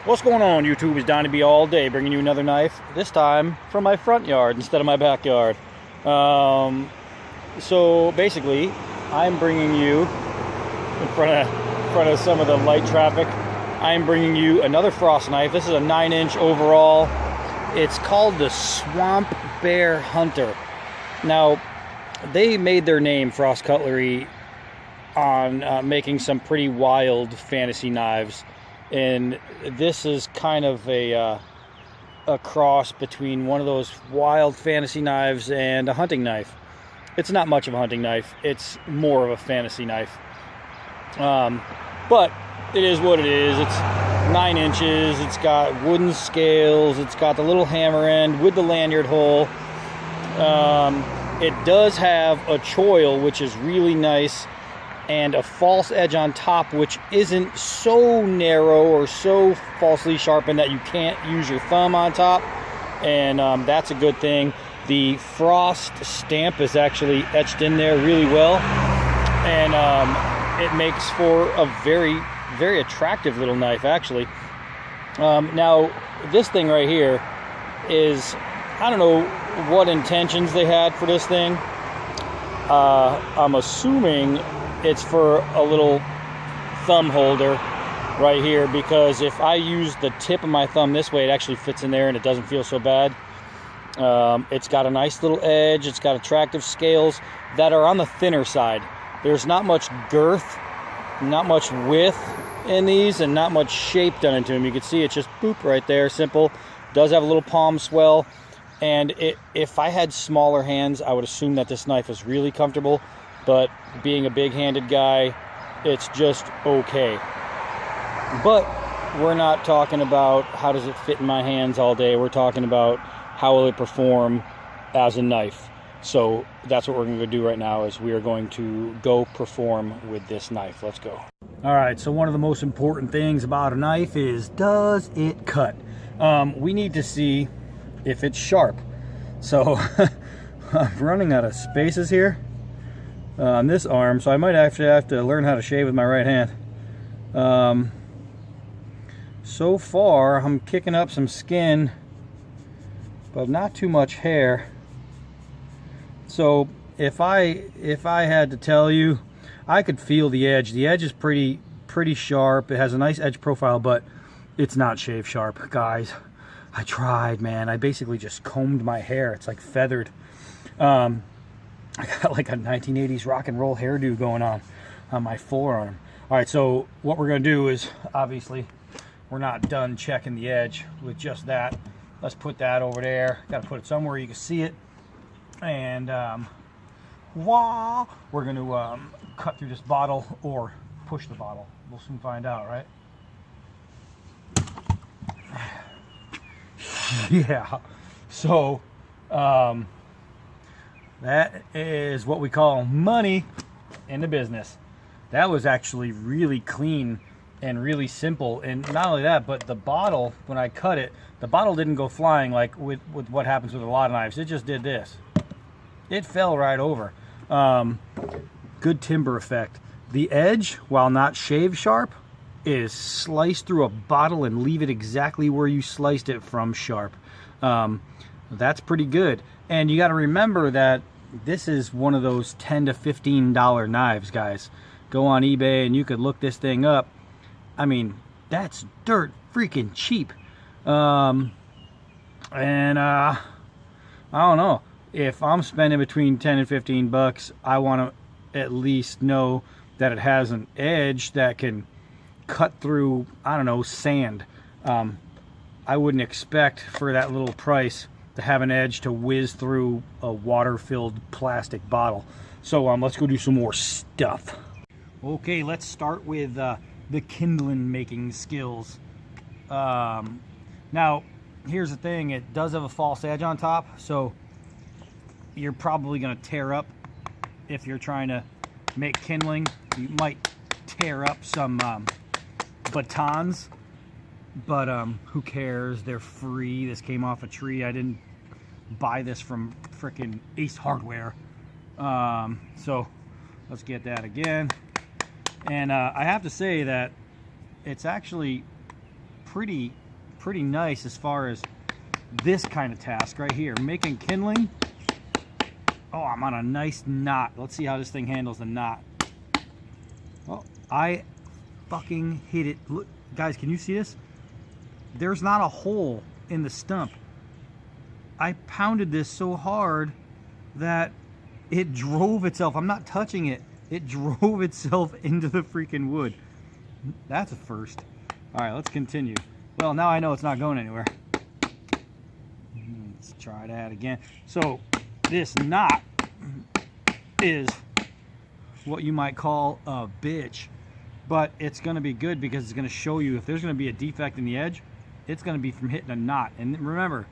What's going on, YouTube? It's Donnie B all day, bringing you another knife, this time from my front yard instead of my backyard. So basically, I'm bringing you, in front of some of the light traffic, I'm bringing you another frost knife. This is a 9-inch overall. It's called the Swamp Bear Hunter. Now, they made their name, Frost Cutlery, on making some pretty wild fantasy knives. And this is kind of a cross between one of those wild fantasy knives and a hunting knife. It's not much of a hunting knife. It's more of a fantasy knife. But it is what it is. It's 9 inches. It's got wooden scales. It's got the little hammer end with the lanyard hole. It does have a choil, which is really nice, and a false edge on top, which isn't so narrow or so falsely sharpened that you can't use your thumb on top, and that's a good thing. The frost stamp is actually etched in there really well, and it makes for a very, very attractive little knife, actually. Now, this thing right here is, I don't know what intentions they had for this thing. I'm assuming it's for a little thumb holder right here, because if I use the tip of my thumb this way, it actually fits in there and it doesn't feel so bad. It's got a nice little edge. It's got attractive scales that are on the thinner side. There's not much girth, not much width in these, and not much shape done into them. You can see it's just boop right there, simple. Does have a little palm swell, and if I had smaller hands, I would assume that this knife is really comfortable. But being a big-handed guy, it's just okay. But we're not talking about how does it fit in my hands all day. We're talking about how will it perform as a knife. So that's what we're going to do right now, is we are going to go perform with this knife. Let's go. All right, so one of the most important things about a knife is, does it cut? We need to see if it's sharp. So I'm running out of spaces here on this arm, so I might actually have to learn how to shave with my right hand. So far I'm kicking up some skin, but not too much hair. So if I had to tell you, I could feel the edge. The edge is pretty sharp. It has a nice edge profile, but it's not shave sharp, guys. I tried, man. I basically just combed my hair. It's like feathered. I got like a 1980s rock and roll hairdo going on my forearm. All right, so what we're gonna do is, obviously, we're not done checking the edge with just that. Let's put that over there. Gotta put it somewhere you can see it. And we're gonna cut through this bottle or push the bottle. We'll soon find out, right? Yeah, so that is what we call money in the business. That was actually really clean and really simple. And not only that, but the bottle, when I cut it, the bottle didn't go flying like with what happens with a lot of knives. It just did this. It fell right over. Good timber effect. The edge, while not shave sharp, is sliced through a bottle and leave it exactly where you sliced it from sharp. That's pretty good. And you got to remember that this is one of those $10 to $15 knives, guys. Go on eBay and you could look this thing up. I mean, that's dirt freaking cheap. I don't know. If I'm spending between 10 and 15 bucks, I want to at least know that it has an edge that can cut through, I don't know, sand. I wouldn't expect for that little price to have an edge to whiz through a water-filled plastic bottle. So let's go do some more stuff. Okay, let's start with the kindling making skills. Now, here's the thing. It does have a false edge on top, so you're probably going to tear up if you're trying to make kindling. You might tear up some batons, but who cares? They're free. This came off a tree. I didn't buy this from frickin' Ace Hardware. So let's get that again. And I have to say that it's actually pretty nice as far as this kind of task right here, making kindling. Oh, I'm on a nice knot. Let's see how this thing handles the knot. Oh, I fucking hit it. Look, guys, can you see this? There's not a hole in the stump. I pounded this so hard that it drove itself. I'm not touching it. It drove itself into the freaking wood. That's a first. All right, let's continue. Well, now I know it's not going anywhere. Let's try that again. So this knot is what you might call a bitch, but it's going to be good because it's going to show you if there's going to be a defect in the edge, it's going to be from hitting a knot. And remember,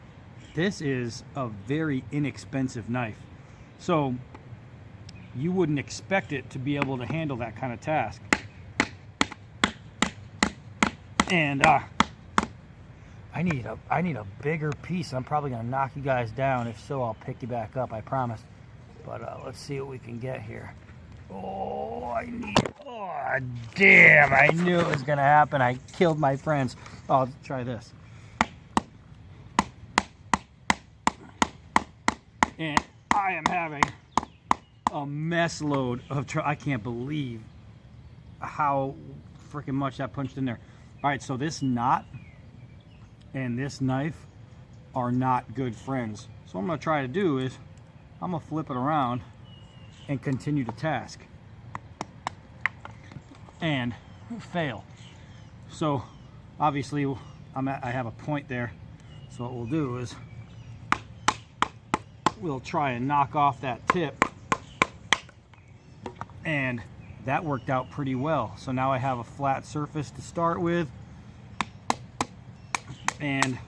this is a very inexpensive knife, so you wouldn't expect it to be able to handle that kind of task. And I need a bigger piece. I'm probably gonna knock you guys down. If so, I'll pick you back up, I promise. But let's see what we can get here. Oh, oh, damn, I knew it was gonna happen. I killed my friends. Oh, I'll try this. And I am having a mess load of I can't believe how freaking much that punched in there. All right, so this knot and this knife are not good friends. So what I'm gonna try to do is I'm gonna flip it around and continue to task and fail. So obviously I have a point there. So what we'll do is we'll try and knock off that tip, and that worked out pretty well. So now I have a flat surface to start with, and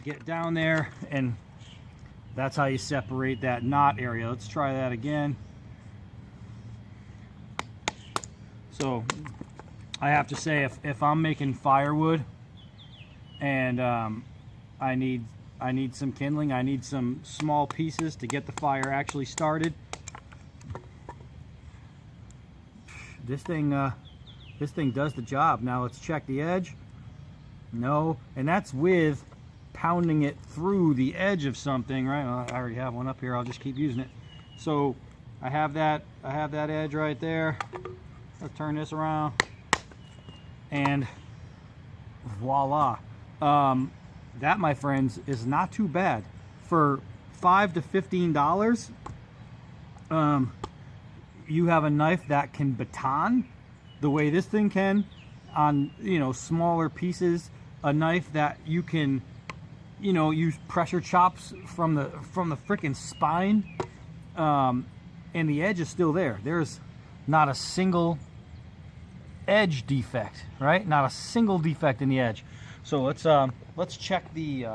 get down there, and that's how you separate that knot area. Let's try that again. So I have to say, if I'm making firewood and I need some kindling, I need some small pieces to get the fire actually started, this thing does the job. Now let's check the edge. No, and that's with pounding it through the edge of something, right? Well, I already have one up here. I'll just keep using it. So I have that edge right there. Let's turn this around, and voila. That, my friends, is not too bad for $5 to $15. You have a knife that can baton the way this thing can on, you know, smaller pieces. A knife that you can, you know, use pressure chops from the freaking spine, and the edge is still there. There's not a single edge defect, right? Not a single defect in the edge. So let's check the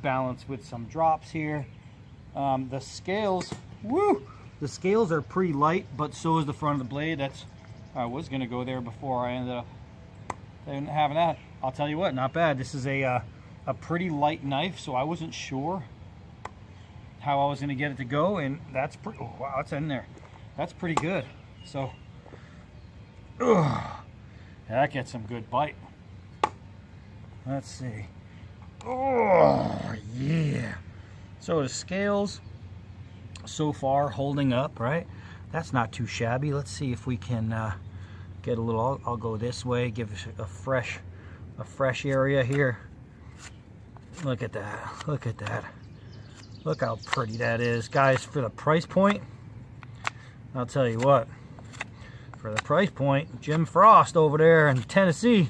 balance with some drops here. The scales, woo! The scales are pretty light, but so is the front of the blade. I was gonna go there before I ended up having that. I'll tell you what, not bad. This is a pretty light knife, so I wasn't sure how I was gonna get it to go, and that's pretty. Oh, wow, it's in there. That's pretty good. So, that gets some good bite. Let's see. Oh yeah. So the scales so far holding up, right? That's not too shabby. Let's see if we can get a little. I'll go this way. Give us a fresh area here. Look at that. Look at that. Look how pretty that is, guys. For the price point, I'll tell you what. For the price point, Jim Frost over there in Tennessee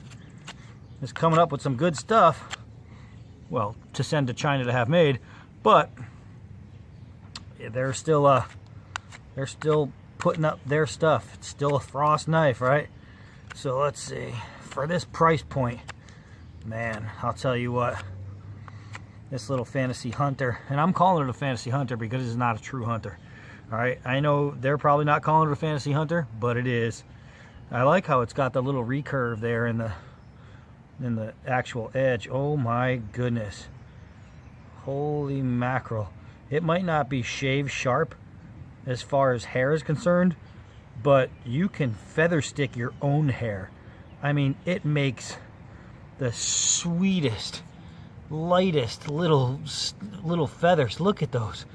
is coming up with some good stuff. Well, to send to China to have made, but they're still putting up their stuff. It's still a Frost knife, right? So let's see. For this price point, man, I'll tell you what. This little Fantasy Hunter, and I'm calling it a Fantasy Hunter because it's not a true hunter. All right, I know they're probably not calling it a Fantasy Hunter, but it is. I like how it's got the little recurve there in the actual edge. Oh my goodness. Holy mackerel. It might not be shave sharp as far as hair is concerned, but you can feather stick your own hair. I mean, it makes the sweetest, lightest little feathers. Look at those.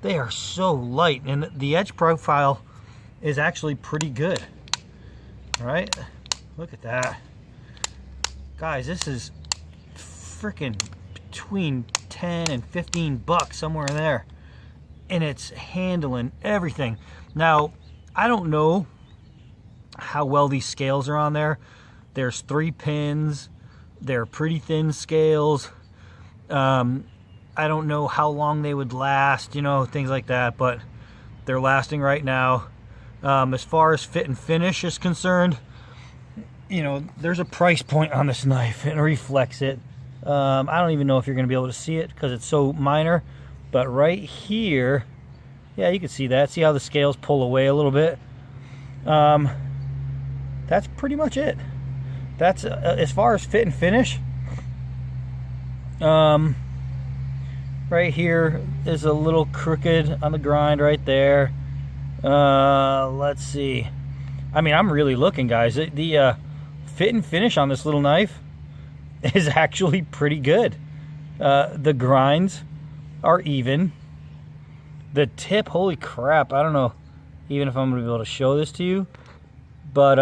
They are so light, and the edge profile is actually pretty good. All right, look at that. Guys, this is freaking between 10 and 15 bucks, somewhere in there. And it's handling everything. Now, I don't know how well these scales are on there. There's 3 pins. They're pretty thin scales. I don't know how long they would last, you know, things like that, but they're lasting right now. As far as fit and finish is concerned, you know, there's a price point on this knife. It reflects it. I don't even know if you're going to be able to see it because it's so minor, but right here, yeah, you can see that. See how the scales pull away a little bit? That's pretty much it. That's as far as fit and finish. Right here is a little crooked on the grind right there. Let's see. I mean, I'm really looking, guys. The fit and finish on this little knife is actually pretty good. The grinds are even. The tip, holy crap, I don't know even if I'm going to be able to show this to you, but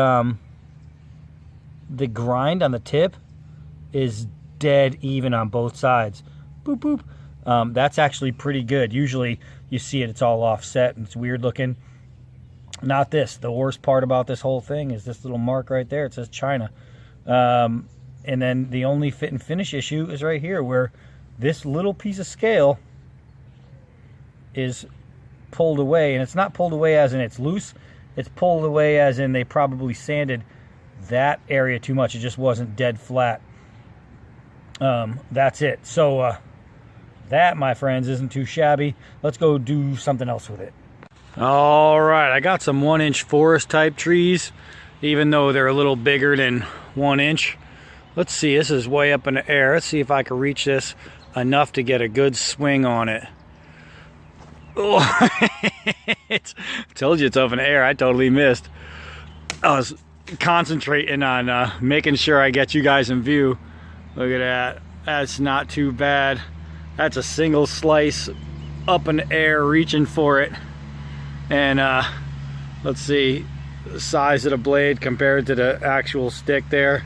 the grind on the tip is dead even on both sides. Boop, boop. That's actually pretty good. Usually you see it, it's all offset and it's weird looking. Not this. The worst part about this whole thing is this little mark right there. It says China. And then the only fit and finish issue is right here, where this little piece of scale is pulled away. And it's not pulled away as in it's loose. It's pulled away as in they probably sanded that area too much. It just wasn't dead flat. That's it. So that, my friends, isn't too shabby. Let's go do something else with it. All right, I got some 1-inch forest type trees, even though they're a little bigger than 1 inch. Let's see, this is way up in the air. Let's see if I can reach this enough to get a good swing on it. Oh, told you it's up in the air. I totally missed. I was concentrating on making sure I get you guys in view. Look at that. That's not too bad. That's a single slice up in the air, reaching for it. And let's see the size of the blade compared to the actual stick there.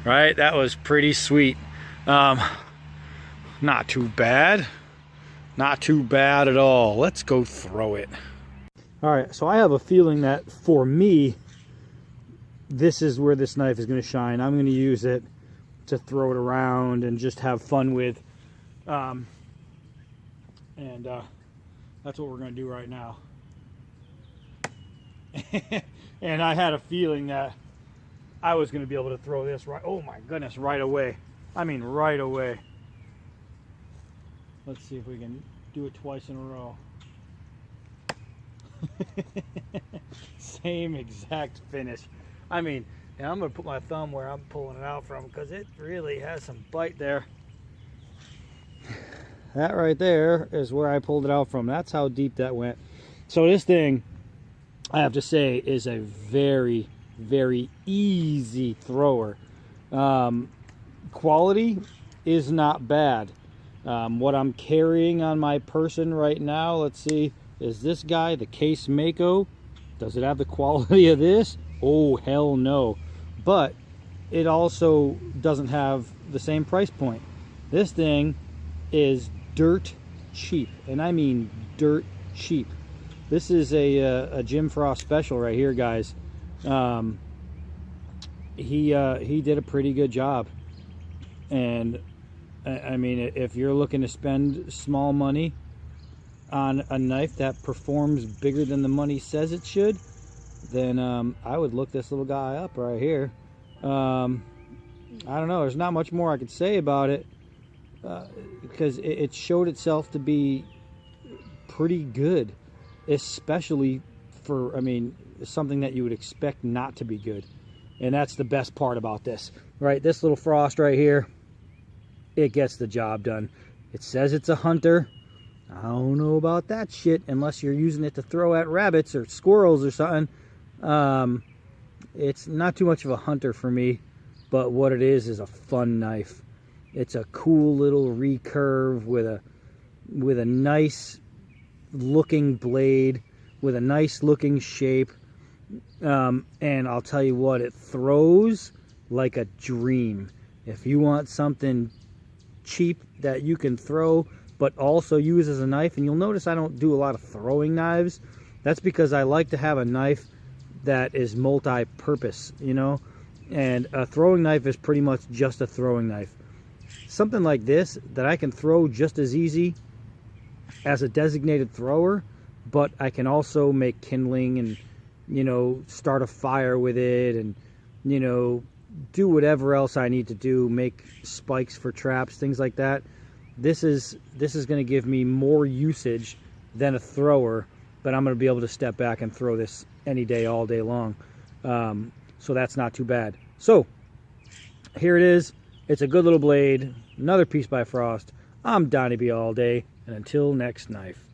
Right, that was pretty sweet. Not too bad. Not too bad at all. Let's go throw it. All right, so I have a feeling that for me, this is where this knife is going to shine. I'm going to use it to throw it around and just have fun with. And that's what we're going to do right now. And I had a feeling that I was going to be able to throw this right, oh my goodness, right away. I mean right away. Let's see if we can do it twice in a row. Same exact finish. I mean, and I'm going to put my thumb where I'm pulling it out from because it really has some bite there. That right there is where I pulled it out from. That's how deep that went. So this thing, I have to say, is a very, very easy thrower. Quality is not bad. What I'm carrying on my person right now, let's see, is this guy, the Case Mako. Does it have the quality of this? Oh, hell no. But it also doesn't have the same price point. This thing is dirt cheap, and I mean dirt cheap. This is a Jim Frost special right here, guys. He did a pretty good job, and I mean, if you're looking to spend small money on a knife that performs bigger than the money says it should, then I would look this little guy up right here. I don't know, there's not much more I could say about it, because it showed itself to be pretty good, especially for, I mean, something that you would expect not to be good. And that's the best part about this, right? This little Frost right here, it gets the job done. It says it's a hunter. I don't know about that shit unless you're using it to throw at rabbits or squirrels or something. It's not too much of a hunter for me. but what it is a fun knife. It's a cool little recurve with a nice looking blade, with a nice looking shape, and I'll tell you what, it throws like a dream. If you want something cheap that you can throw but also use as a knife, and you'll notice I don't do a lot of throwing knives. That's because I like to have a knife that is multi-purpose, you know, and a throwing knife is pretty much just a throwing knife. Something like this that I can throw just as easy as a designated thrower, but I can also make kindling and, you know, start a fire with it, and, you know, do whatever else I need to do, make spikes for traps, things like that. This is going to give me more usage than a thrower, but I'm going to be able to step back and throw this any day, all day long. So that's not too bad. So here it is. It's a good little blade. Another piece by Frost. I'm Donnie B all day, and until next knife.